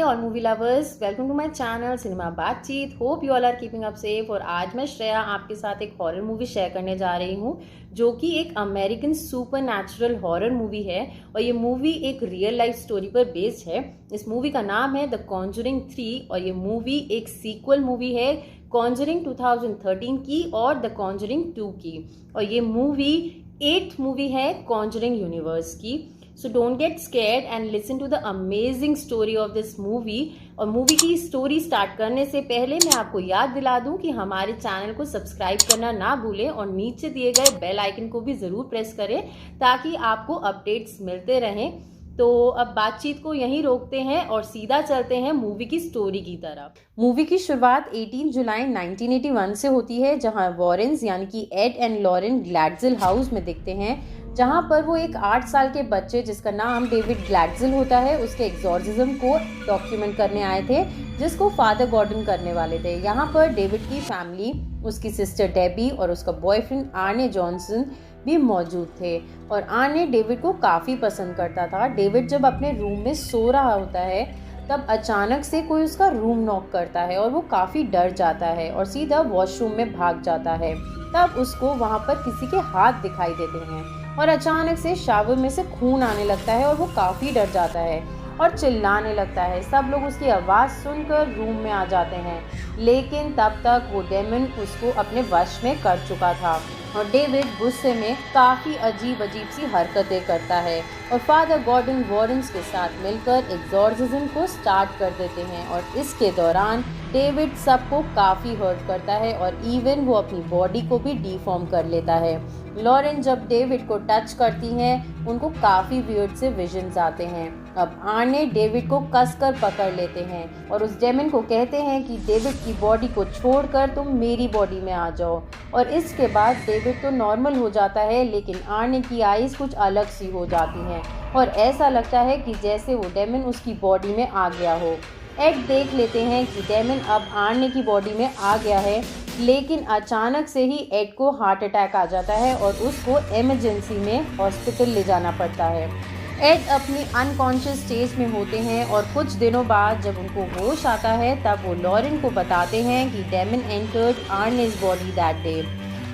all movie lovers, welcome to my channel cinema बातचीत। Hope you all are keeping up safe. और आज मैं श्रेया आपके साथ एक हॉरर मूवी शेयर करने जा रही हूँ जो कि एक American super natural horror movie है और ये मूवी एक रियल लाइफ स्टोरी पर बेस्ड है। इस मूवी का नाम है द कॉन्जरिंग 3 और ये मूवी एक सीक्वल मूवी है कॉन्जरिंग 2013 की और द कॉन्जरिंग 2 की। और ये मूवी 8th मूवी है कॉन्जरिंग यूनिवर्स की। So don't get scared and listen to the amazing story of this movie। और मूवी की स्टोरी स्टार्ट करने से पहले मैं आपको याद दिला दूं कि हमारे चैनल को सब्सक्राइब करना ना भूलें और नीचे दिए गए बेल आइकन को भी ज़रूर प्रेस करें ताकि आपको अपडेट्स मिलते रहें। तो अब बातचीत को यहीं रोकते हैं और सीधा चलते हैं मूवी की स्टोरी की तरफ। मूवी की शुरुआत 18 जुलाई 1981 से होती है जहां वॉरेन्स यानी कि एड एंड लॉरेन ग्लैडजिल हाउस में दिखते हैं जहां पर वो एक 8 साल के बच्चे जिसका नाम डेविड ग्लैडजिल होता है उसके एक्सॉर्सिज्म को डॉक्यूमेंट करने आए थे जिसको फादर गॉर्डन करने वाले थे। यहाँ पर डेविड की फैमिली, उसकी सिस्टर डेबी और उसका बॉयफ्रेंड आर्ने जॉनसन भी मौजूद थे और आर्ने डेविड को काफ़ी पसंद करता था। डेविड जब अपने रूम में सो रहा होता है तब अचानक से कोई उसका रूम नॉक करता है और वो काफ़ी डर जाता है और सीधा वॉशरूम में भाग जाता है। तब उसको वहाँ पर किसी के हाथ दिखाई देते हैं और अचानक से शावर में से खून आने लगता है और वो काफ़ी डर जाता है और चिल्लाने लगता है। सब लोग उसकी आवाज़ सुनकर रूम में आ जाते हैं लेकिन तब तक वो डेमन उसको अपने वश में कर चुका था और डेविड गुस्से में काफ़ी अजीब सी हरकतें करता है और फादर गॉर्डन वॉरेन्स के साथ मिलकर एक्सॉर्सिज्म को स्टार्ट कर देते हैं और इसके दौरान डेविड सबको काफ़ी हर्ट करता है और इवन वो अपनी बॉडी को भी डिफॉर्म कर लेता है। लॉरेन जब डेविड को टच करती हैं उनको काफ़ी वियर्ड से विजन्स आते हैं। अब आर्ने डेविड को कसकर पकड़ लेते हैं और उस डेमन को कहते हैं कि डेविड की बॉडी को छोड़कर तुम मेरी बॉडी में आ जाओ और इसके बाद डेविड तो नॉर्मल हो जाता है लेकिन आर्ने की आईज कुछ अलग सी हो जाती हैं और ऐसा लगता है कि जैसे वो डेमन उसकी बॉडी में आ गया हो। एड देख लेते हैं कि डेमन अब आर्ने की बॉडी में आ गया है लेकिन अचानक से ही एड को हार्ट अटैक आ जाता है और उसको इमरजेंसी में हॉस्पिटल ले जाना पड़ता है। एड अपनी अनकॉन्शियस स्टेज में होते हैं और कुछ दिनों बाद जब उनको होश आता है तब वो लॉरेन को बताते हैं कि demon entered Arne's body that day.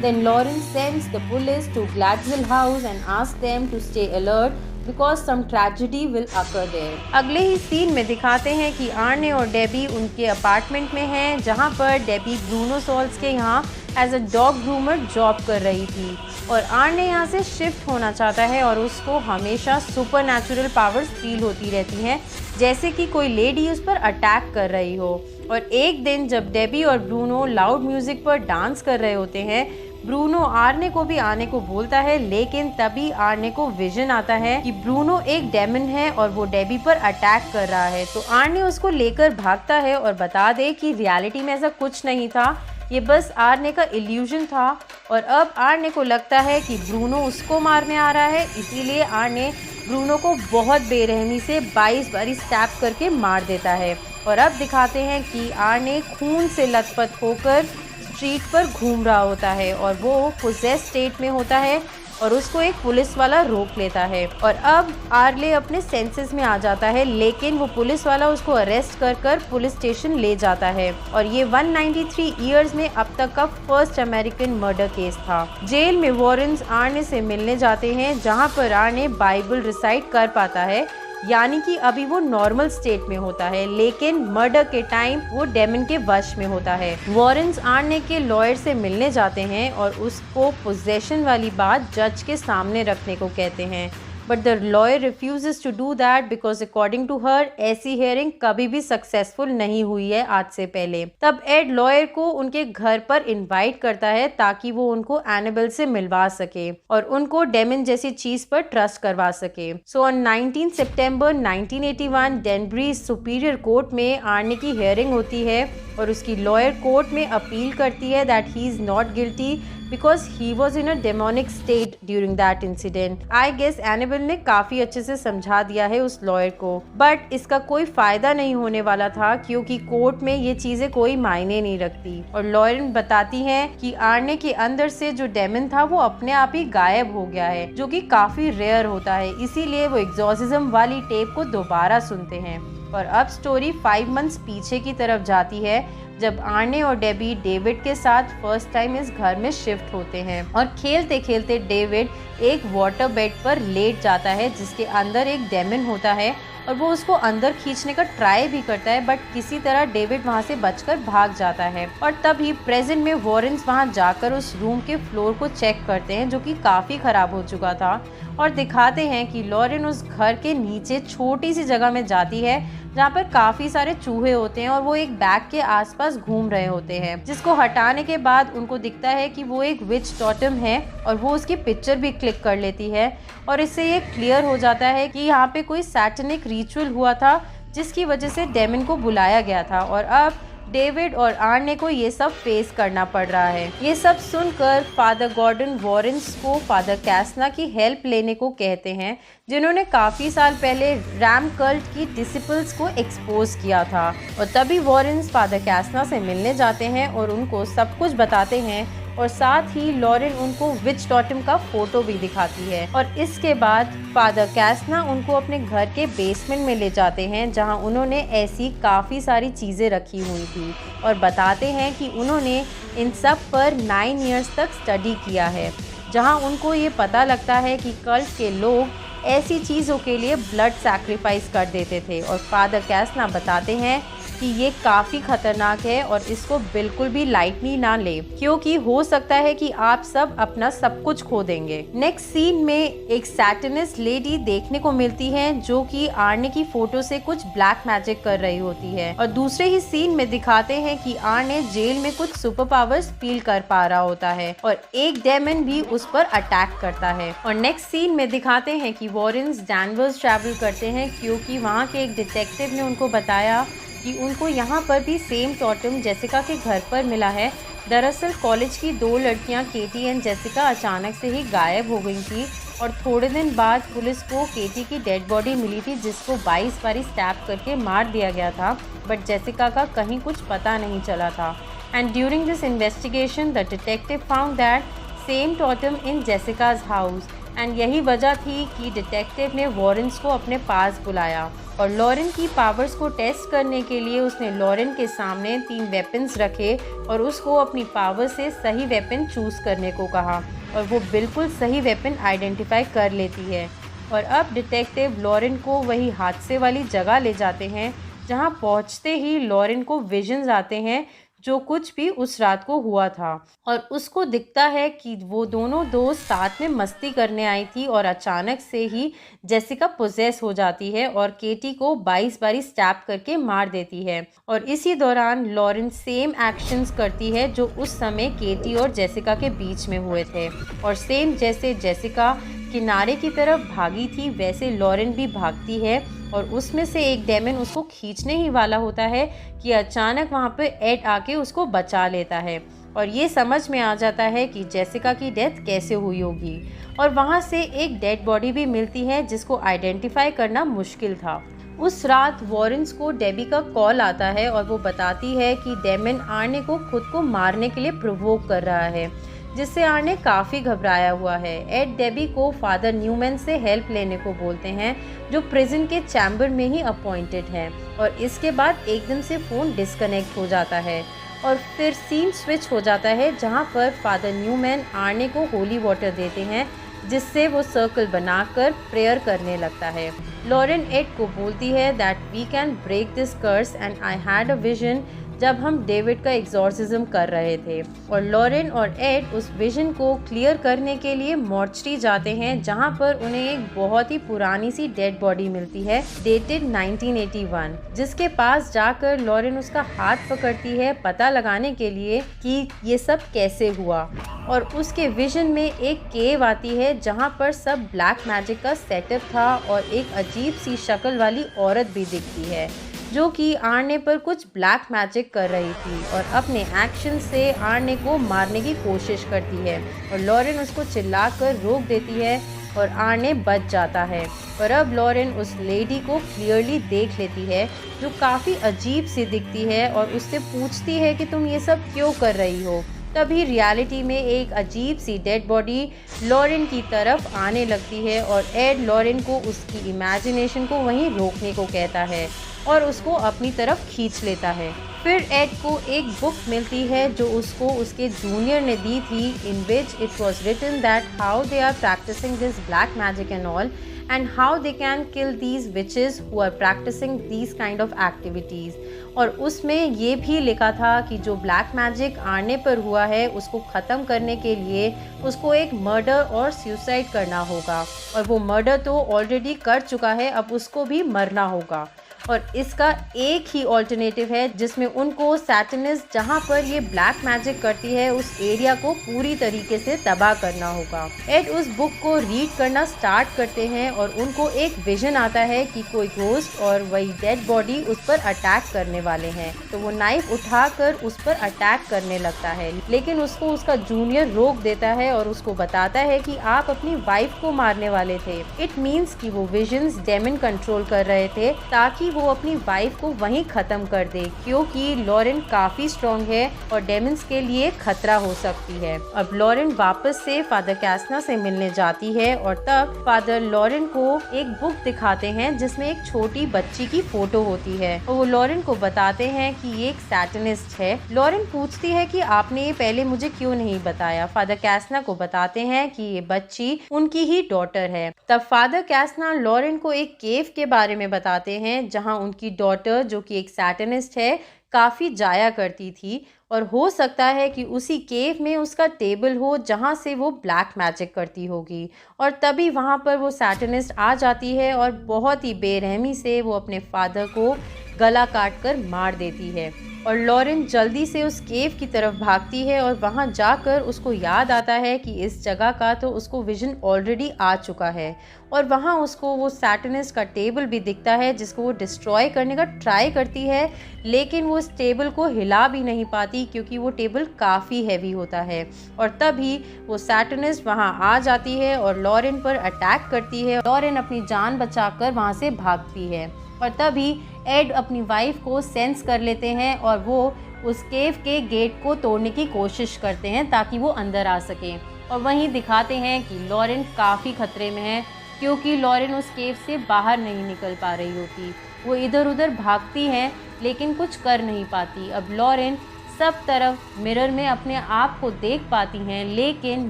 Then Lawrence sends the police to Gladwell house and asks them to stay alert because some tragedy will occur there। अगले ही सीन में दिखाते हैं कि आर्ने और डेबी उनके अपार्टमेंट में हैं जहां पर डेबी ब्रूनो सॉल्स के यहाँ as a dog groomer job कर रही थी और आर्ने यहाँ से शिफ्ट होना चाहता है और उसको हमेशा सुपर नेचुरल पावर्स फील होती रहती हैं जैसे कि कोई लेडी उस पर अटैक कर रही हो। और एक दिन जब डेबी और ब्रूनो लाउड म्यूजिक पर डांस कर रहे होते हैं ब्रूनो आर्ने को भी आने को बोलता है लेकिन तभी आर्ने को विजन आता है कि ब्रूनो एक डेमन है और वो डेबी पर अटैक कर रहा है। तो आर्ने उसको लेकर भागता है और बता दे कि रियलिटी में ऐसा कुछ नहीं था, ये बस आर्ने का इल्यूजन था। और अब आर्ने को लगता है कि ब्रूनो उसको मारने आ रहा है इसीलिए आर्ने ब्रूनो को बहुत बेरहमी से 22 बारी स्टैप करके मार देता है। और अब दिखाते हैं कि आर्ने खून से लथपथ होकर स्ट्रीट पर घूम रहा होता है और वो पोजेस स्टेट में होता है और उसको एक पुलिस वाला रोक लेता है। और अब आर्ले अपने सेंसेस में आ जाता है लेकिन वो पुलिस वाला उसको अरेस्ट कर पुलिस स्टेशन ले जाता है और ये 193 ईयर्स में अब तक का फर्स्ट अमेरिकन मर्डर केस था। जेल में वॉरेन्स आर्ने से मिलने जाते हैं जहाँ पर आर्ने बाइबल रिसाइट कर पाता है यानी कि अभी वो नॉर्मल स्टेट में होता है लेकिन मर्डर के टाइम वो डेमन के वश में होता है। वॉरेन्स आर्ने के लॉयर से मिलने जाते हैं और उसको पोजेशन वाली बात जज के सामने रखने को कहते हैं but the lawyer refuses to do that because according to her ऐसी हियरिंग कभी भी सक्सेसफुल नहीं हुई है आज से पहले। तब एड लॉयर को उनके घर पर इनवाइट करता है ताकि वो उनको एनाबेल से मिलवा सके और उनको डेमन जैसी चीज पर ट्रस्ट करवा सके। सो ऑन 19 सितंबर 1981 डेनबरी सुपीरियर कोर्ट में आर्ने की हियरिंग होती है और उसकी लॉयर कोर्ट में अपील करती है that he is not guilty because he was in a demonic state during that incident। I guess Annabelle ने काफी अच्छे से समझा दिया है उस लॉयर को बट इसका कोई फायदा नहीं होने वाला था क्योंकि कोर्ट में ये चीजें कोई मायने नहीं रखती। और लॉयरन बताती है कि आर्ने के अंदर से जो डेमन था वो अपने आप ही गायब हो गया है जो कि काफी रेयर होता है इसीलिए वो एक्सॉर्सिज्म वाली टेप को दोबारा सुनते हैं। और अब स्टोरी 5 मंथ्स पीछे की तरफ जाती है, जब आर्ने और डेबी डेविड के साथ फर्स्ट टाइम इस घर में शिफ्ट होते हैं और खेलते खेलते डेविड एक वाटर बेड पर लेट जाता है जिसके अंदर एक डेमन होता है और वो उसको अंदर खींचने का ट्राई भी करता है, बट किसी तरह डेविड वहाँ से बचकर भाग जाता है। और तभी प्रेजेंट में वॉरेन्स वहाँ जाकर उस रूम के फ्लोर को चेक करते हैं जो कि काफ़ी ख़राब हो चुका था और दिखाते हैं कि लॉरेन उस घर के नीचे छोटी सी जगह में जाती है जहाँ पर काफ़ी सारे चूहे होते हैं और वो एक बैग के आसपास घूम रहे होते हैं, जिसको हटाने के बाद उनको दिखता है कि वो एक विच टोटेम है और वो उसकी पिक्चर भी क्लिक कर लेती है और इससे ये क्लियर हो जाता है कि यहाँ पे कोई सैटनिक रिचुअल हुआ था जिसकी वजह से डेमन को बुलाया गया था और अब डेविड और आर्ने को ये सब फेस करना पड़ रहा है। ये सब सुनकर फादर गॉर्डन वॉरेन्स को फादर कैसना की हेल्प लेने को कहते हैं, जिन्होंने काफ़ी साल पहले रैम कल्ट की डिसिपल्स को एक्सपोज किया था। और तभी वॉरेन्स फादर कैसना से मिलने जाते हैं और उनको सब कुछ बताते हैं और साथ ही लॉरेन उनको विच टोटेम का फोटो भी दिखाती है। और इसके बाद फादर कैसना उनको अपने घर के बेसमेंट में ले जाते हैं जहां उन्होंने ऐसी काफ़ी सारी चीज़ें रखी हुई थी और बताते हैं कि उन्होंने इन सब पर 9 इयर्स तक स्टडी किया है, जहां उनको ये पता लगता है कि कल्ट के लोग ऐसी चीज़ों के लिए ब्लड सैक्रिफाइस कर देते थे। और फादर कैसना बताते हैं कि ये काफ़ी खतरनाक है और इसको बिल्कुल भी लाइटली ना ले, क्योंकि हो सकता है कि आप सब अपना सब कुछ खो देंगे। नेक्स्ट सीन में एक सैटनिस्ट लेडी देखने को मिलती है जो कि आर्ने की फोटो से कुछ ब्लैक मैजिक कर रही होती है और दूसरे ही सीन में दिखाते हैं कि आर्ने जेल में कुछ सुपर पावर्स फील कर पा रहा होता है और एक डेमन भी उस पर अटैक करता है। और नेक्स्ट सीन में दिखाते हैं कि वॉरेन्स डैनवर्स ट्रैवल करते हैं क्योंकि वहाँ के एक डिटेक्टिव ने उनको बताया कि उनको यहाँ पर भी सेम टोटेम जेसिका के घर पर मिला है। दरअसल कॉलेज की 2 लड़कियाँ केटी एंड जेसिका अचानक से ही गायब हो गई थी और थोड़े दिन बाद पुलिस को केटी की डेड बॉडी मिली थी जिसको 22 बारी स्टैब करके मार दिया गया था, बट जेसिका का कहीं कुछ पता नहीं चला था। And during this investigation the detective found that same totem in Jessica's house and यही वजह थी कि डिटेक्टिव ने वॉरेन्स को अपने पास बुलाया और लॉरेन की पावर्स को टेस्ट करने के लिए उसने लॉरेन के सामने 3 वेपन्स रखे और उसको अपनी पावर से सही वेपन चूज़ करने को कहा और वो बिल्कुल सही वेपन आइडेंटिफाई कर लेती है। और अब डिटेक्टिव लॉरेन को वही हादसे वाली जगह ले जाते हैं जहां पहुंचते ही लॉरेन को विजन्स आते हैं जो कुछ भी उस रात को हुआ था और उसको दिखता है कि वो दोनों दोस्त साथ में मस्ती करने आई थी और अचानक से ही जेसिका पोजेस हो जाती है और केटी को 22 बारी स्टैब करके मार देती है। और इसी दौरान लॉरेन सेम एक्शंस करती है जो उस समय केटी और जेसिका के बीच में हुए थे और सेम जैसे जेसिका किनारे की तरफ भागी थी वैसे लॉरेन भी भागती है और उसमें से एक डेमन उसको खींचने ही वाला होता है कि अचानक वहाँ पे एड आके उसको बचा लेता है और ये समझ में आ जाता है कि जेसिका की डेथ कैसे हुई होगी। और वहाँ से एक डेड बॉडी भी मिलती है जिसको आइडेंटिफाई करना मुश्किल था। उस रात वॉरेन्स को डेबी का कॉल आता है और वो बताती है कि डेमन आर्ने को खुद को मारने के लिए प्रोवोक कर रहा है, जिससे आर्ने काफ़ी घबराया हुआ है। एड डेबी को फादर न्यूमैन से हेल्प लेने को बोलते हैं जो प्रिजन के चैम्बर में ही अपॉइंटेड है और इसके बाद एकदम से फ़ोन डिस्कनेक्ट हो जाता है और फिर सीन स्विच हो जाता है जहां पर फादर न्यूमैन आर्ने को होली वाटर देते हैं जिससे वो सर्कल बनाकर प्रेयर करने लगता है। लॉरेन एड को बोलती है that we can break this curse and I had a vision जब हम डेविड का एग्जॉर्सिज्म कर रहे थे और लॉरेन और एड उस विजन को क्लियर करने के लिए मॉर्चरी जाते हैं जहां पर उन्हें एक बहुत ही पुरानी सी डेड बॉडी मिलती है डेटेड 1981, जिसके पास जाकर लॉरेन उसका हाथ पकड़ती है पता लगाने के लिए कि ये सब कैसे हुआ और उसके विजन में एक केव आती है जहां पर सब ब्लैक मैजिक का सेटअप था और एक अजीब सी शक्ल वाली औरत भी दिखती है जो कि आर्ने पर कुछ ब्लैक मैजिक कर रही थी और अपने एक्शन से आर्ने को मारने की कोशिश करती है और लॉरेन उसको चिल्लाकर रोक देती है और आर्ने बच जाता है। और अब लॉरेन उस लेडी को क्लियरली देख लेती है जो काफ़ी अजीब सी दिखती है और उससे पूछती है कि तुम ये सब क्यों कर रही हो। तभी रियलिटी में एक अजीब सी डेड बॉडी लॉरेन की तरफ आने लगती है और एड लॉरेन को उसकी इमेजिनेशन को वहीं रोकने को कहता है और उसको अपनी तरफ खींच लेता है। फिर एड को एक बुक मिलती है जो उसको उसके जूनियर ने दी थी, in which it was written that how they are practising this black magic and all and how they can kill these witches who are practicing these kind of activities। और उसमें ये भी लिखा था कि जो ब्लैक मैजिक आने पर हुआ है उसको ख़त्म करने के लिए उसको एक मर्डर और सुसाइड करना होगा, और वो मर्डर तो ऑलरेडी कर चुका है, अब उसको भी मरना होगा। और इसका एक ही ऑल्टरनेटिव है जिसमें उनको सैटनिस्ट जहाँ पर ये ब्लैक मैजिक करती है उस एरिया को पूरी तरीके से तबाह करना होगा। एड उस बुक को रीड करना स्टार्ट करते हैं और उनको एक विजन आता है कि कोई घोस्ट और वही डेड बॉडी उस पर अटैक करने वाले हैं, तो वो नाइफ उठाकर उस पर अटैक करने लगता है, लेकिन उसको उसका जूनियर रोक देता है और उसको बताता है कि आप अपनी वाइफ को मारने वाले थे। इट मीन्स कि वो विजन्स डेमन कंट्रोल कर रहे थे ताकि वो अपनी वाइफ को वहीं खत्म कर दे, क्योंकि लॉरेन काफी स्ट्रॉन्ग है और डेमन्स के लिए खतरा हो सकती है। अब लॉरेन वापस से फादर कैसना से मिलने जाती है और तब फादर लॉरेन को एक बुक दिखाते हैं जिसमें एक छोटी बच्ची की फोटो होती है और वो लॉरेन को बताते हैं कि ये एक सैटनिस्ट है। लॉरेन पूछती है कि आपने ये पहले मुझे क्यों नहीं बताया। फादर कैसना को बताते हैं कि ये बच्ची उनकी ही डॉटर है। तब फादर कैसना लॉरेन को एक केव के बारे में बताते हैं जहाँ उनकी डॉटर, जो कि एक सैटनिस्ट है, काफ़ी जाया करती थी और हो सकता है कि उसी केव में उसका टेबल हो जहाँ से वो ब्लैक मैजिक करती होगी। और तभी वहाँ पर वो सैटनिस्ट आ जाती है और बहुत ही बेरहमी से वो अपने फादर को गला काट कर मार देती है। और लॉरेन जल्दी से उस केव की तरफ भागती है और वहाँ जाकर उसको याद आता है कि इस जगह का तो उसको विजन ऑलरेडी आ चुका है और वहाँ उसको वो सैटनिस्ट का टेबल भी दिखता है जिसको वो डिस्ट्रॉय करने का ट्राई करती है, लेकिन वो उस टेबल को हिला भी नहीं पाती क्योंकि वो टेबल काफ़ी हैवी होता है। और तभी वो सैटनिस्ट वहाँ आ जाती है और लॉरेन पर अटैक करती है। लॉरेन अपनी जान बचाकर वहाँ से भागती है और तभी एड अपनी वाइफ को सेंस कर लेते हैं और वो उस केव के गेट को तोड़ने की कोशिश करते हैं ताकि वो अंदर आ सके। और वहीं दिखाते हैं कि लॉरेन काफ़ी खतरे में है क्योंकि लॉरेन उस केव से बाहर नहीं निकल पा रही होती। वो इधर उधर भागती हैं लेकिन कुछ कर नहीं पाती। अब लॉरेन सब तरफ मिरर में अपने आप को देख पाती हैं, लेकिन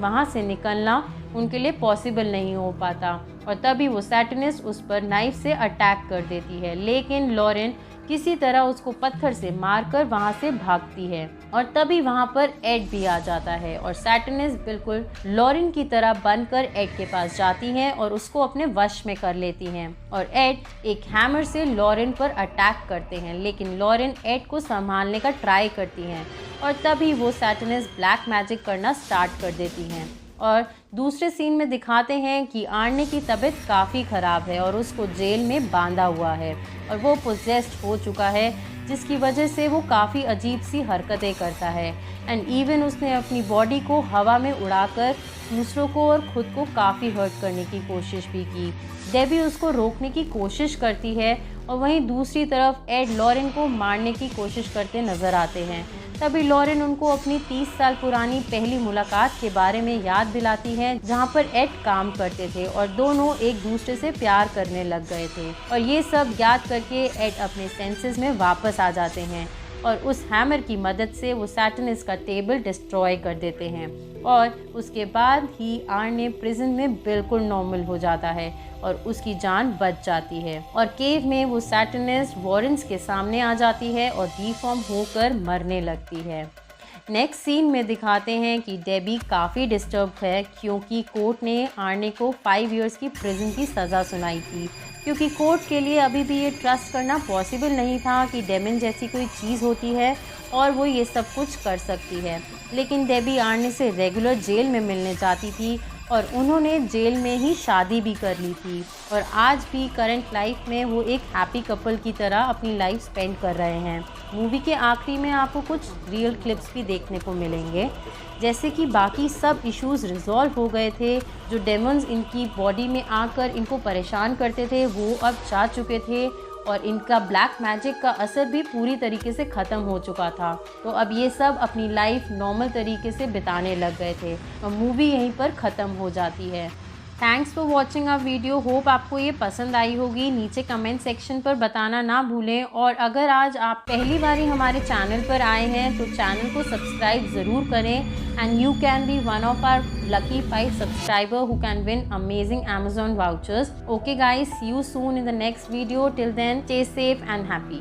वहाँ से निकलना उनके लिए पॉसिबल नहीं हो पाता। और तभी वो सैटनिस्ट उस पर नाइफ से अटैक कर देती है, लेकिन लॉरेन किसी तरह उसको पत्थर से मारकर वहाँ से भागती है। और तभी वहाँ पर एड भी आ जाता है और सैटनिस्ट बिल्कुल लॉरेन की तरह बनकर एड के पास जाती हैं और उसको अपने वश में कर लेती हैं। और एड एक हैमर से लॉरेन पर अटैक करते हैं, लेकिन लॉरेन एड को संभालने का ट्राई करती हैं और तभी वो सैटनिस्ट ब्लैक मैजिक करना स्टार्ट कर देती हैं। और दूसरे सीन में दिखाते हैं कि आर्ने की तबीयत काफ़ी ख़राब है और उसको जेल में बांधा हुआ है और वो पोजेस्ड हो चुका है, जिसकी वजह से वो काफ़ी अजीब सी हरकतें करता है। एंड इवन उसने अपनी बॉडी को हवा में उड़ाकर दूसरों को और ख़ुद को काफ़ी हर्ट करने की कोशिश भी की। डेबी उसको रोकने की कोशिश करती है और वहीं दूसरी तरफ एड लॉरेन को मारने की कोशिश करते नज़र आते हैं। तभी लॉरेन उनको अपनी 30 साल पुरानी पहली मुलाकात के बारे में याद दिलाती है जहाँ पर एड काम करते थे और दोनों एक दूसरे से प्यार करने लग गए थे। और ये सब याद करके एड अपने सेंसेस में वापस आ जाते हैं और उस हैमर की मदद से वो सैटनिस्ट का टेबल डिस्ट्रॉय कर देते हैं। और उसके बाद ही आर्ने प्रिजन में बिल्कुल नॉर्मल हो जाता है और उसकी जान बच जाती है और केव में वो सैटनिस्ट वॉरेंस के सामने आ जाती है और डिफॉर्म होकर मरने लगती है। नेक्स्ट सीन में दिखाते हैं कि डेबी काफ़ी डिस्टर्ब है क्योंकि कोर्ट ने आर्ने को 5 इयर्स की प्रिजन की सज़ा सुनाई थी, क्योंकि कोर्ट के लिए अभी भी ये ट्रस्ट करना पॉसिबल नहीं था कि डेमन जैसी कोई चीज़ होती है और वो ये सब कुछ कर सकती है। लेकिन डेबी आर्ने से रेगुलर जेल में मिलने जाती थी और उन्होंने जेल में ही शादी भी कर ली थी और आज भी करंट लाइफ में वो एक हैप्पी कपल की तरह अपनी लाइफ स्पेंड कर रहे हैं। मूवी के आखिरी में आपको कुछ रियल क्लिप्स भी देखने को मिलेंगे, जैसे कि बाकी सब इश्यूज़ रिजॉल्व हो गए थे। जो डेमन्स इनकी बॉडी में आकर इनको परेशान करते थे वो अब जा चुके थे और इनका ब्लैक मैजिक का असर भी पूरी तरीके से ख़त्म हो चुका था। तो अब ये सब अपनी लाइफ नॉर्मल तरीके से बिताने लग गए थे और मूवी यहीं पर ख़त्म हो जाती है। Thanks for watching our video. Hope आपको ये पसंद आई होगी। नीचे कमेंट सेक्शन पर बताना ना भूलें, और अगर आज आप पहली बार ही हमारे चैनल पर आए हैं तो चैनल को सब्सक्राइब ज़रूर करें, and you can be one of our lucky 5 subscriber who can win amazing Amazon vouchers. Okay guys, see you soon in the next video. Till then, stay safe and happy.